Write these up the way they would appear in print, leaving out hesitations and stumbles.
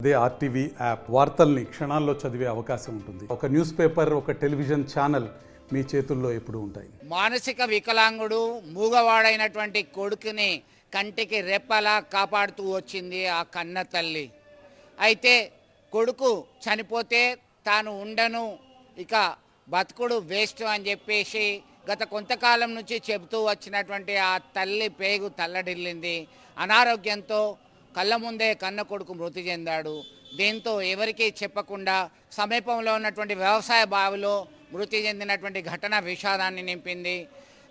అదే RTV app వార్తల్ని క్షణాల్లో చదివే అవకాశం ఉంటుంది. ఒక న్యూస్ పేపర్, ఒక టెలివిజన్ ఛానల్ మీ చేతుల్లో ఎప్పుడూ ఉంటాయి. మానసిక వికలాంగుడు మూగవాడైనటువంటి కొడుకుని కంటికి రెప్పలా కాపాడుతూ వచ్చింది ఆ కన్న తల్లి. అయితే కొడుకు చనిపోతే తాను ఉండను, ఇక బతుకుడు వేస్ట్ అని చెప్పేసి గత కొంతకాలం నుంచి చెబుతూ వచ్చినటువంటి ఆ తల్లి పేగు తల్లడిల్లింది. అనారోగ్యంతో కళ్ళ ముందే కన్న కొడుకు మృతి చెందాడు. దీంతో ఎవరికీ చెప్పకుండా సమీపంలో ఉన్నటువంటి వ్యవసాయ బావిలో మృతి చెందినటువంటి ఘటన విషాదాన్ని నింపింది.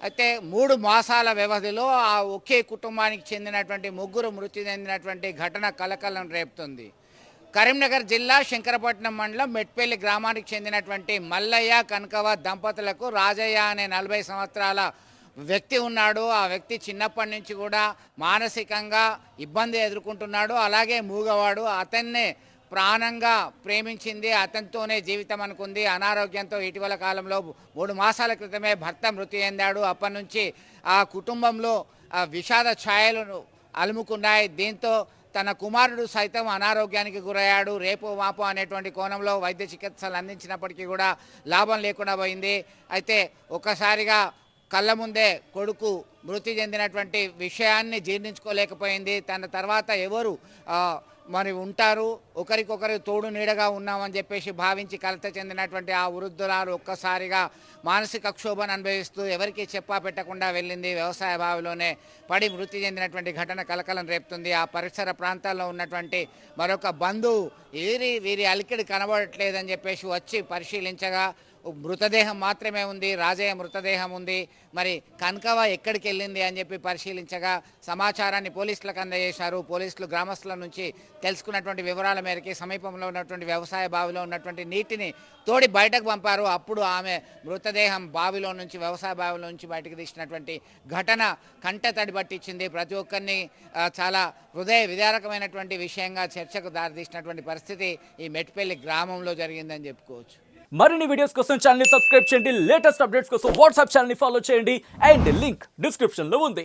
అయితే 3 మాసాల వ్యవధిలో ఆ ఒకే కుటుంబానికి చెందినటువంటి 3 మృతి చెందినటువంటి ఘటన కలకలం రేపుతుంది. కరీంనగర్ జిల్లా శంకరపట్నం మండలం మెట్పల్లి గ్రామానికి చెందినటువంటి మల్లయ్య కనకవ దంపతులకు రాజయ్య అనే 40 సంవత్సరాల వ్యక్తి ఉన్నాడు. ఆ వ్యక్తి చిన్నప్పటి నుంచి కూడా మానసికంగా ఇబ్బంది ఎదుర్కొంటున్నాడు. అలాగే మూగవాడు. అతన్నే ప్రాణంగా ప్రేమించింది, అతనితోనే జీవితం అనుకుంది. అనారోగ్యంతో ఇటీవల కాలంలో 3 మాసాల క్రితమే భర్త మృతి చెందాడు. అప్పటి నుంచి ఆ కుటుంబంలో విషాద ఛాయలను అలుముకున్నాయి. దీంతో తన కుమారుడు సైతం అనారోగ్యానికి గురయ్యాడు. రేపు మాపు అనేటువంటి కోణంలో వైద్య చికిత్సలు అందించినప్పటికీ కూడా లాభం లేకుండా పోయింది. అయితే ఒక్కసారిగా కళ్ళ ముందే కొడుకు మృతి చెందినటువంటి విషయాన్ని జీర్ణించుకోలేకపోయింది. తన తర్వాత ఎవరు మరి ఉంటారు, ఒకరికొకరు తోడు నీడగా ఉన్నామని చెప్పేసి భావించి కలత చెందినటువంటి ఆ వృద్ధురాలు ఒక్కసారిగా మానసిక క్షోభను అనుభవిస్తూ ఎవరికి చెప్పా పెట్టకుండా వెళ్ళింది. వ్యవసాయ బావిలోనే పడి మృతి చెందినటువంటి ఘటన కలకలం రేపుతుంది. ఆ పరిసర ప్రాంతాల్లో ఉన్నటువంటి మరొక బంధువు వీరి అలికిడి కనబడట్లేదని చెప్పేసి వచ్చి పరిశీలించగా మృతదేహం మాత్రమే ఉంది, రాజయ్య మృతదేహం ఉంది. మరి కనకవ ఎక్కడికి వెళ్ళింది అని చెప్పి పరిశీలించగా సమాచారాన్ని పోలీసులకు అందజేశారు. పోలీసులు గ్రామస్తుల నుంచి తెలుసుకున్నటువంటి వివరాల మేరకు సమీపంలో ఉన్నటువంటి వ్యవసాయ బావిలో ఉన్నటువంటి నీటిని తోడి బయటకు పంపారు. అప్పుడు ఆమె మృతదేహం బావిలో నుంచి, వ్యవసాయ బావిలో నుంచి బయటకు తీసినటువంటి ఘటన కంట తడి పట్టించింది. ప్రతి ఒక్కరిని చాలా హృదయ విదారకమైనటువంటి విషయంగా చర్చకు దారితీసినటువంటి పరిస్థితి ఈ మెట్పల్లి గ్రామంలో జరిగిందని చెప్పుకోవచ్చు. మరిన్ని వీడియోస్ కోసం ఛానల్ ని సబ్స్క్రైబ్ చేయండి. లేటెస్ట్ అప్డేట్స్ కోసం వాట్సాప్ ఛానల్ ని ఫాలో చేయండి. అండ్ లింక్ డిస్క్రిప్షన్ లో ఉంది.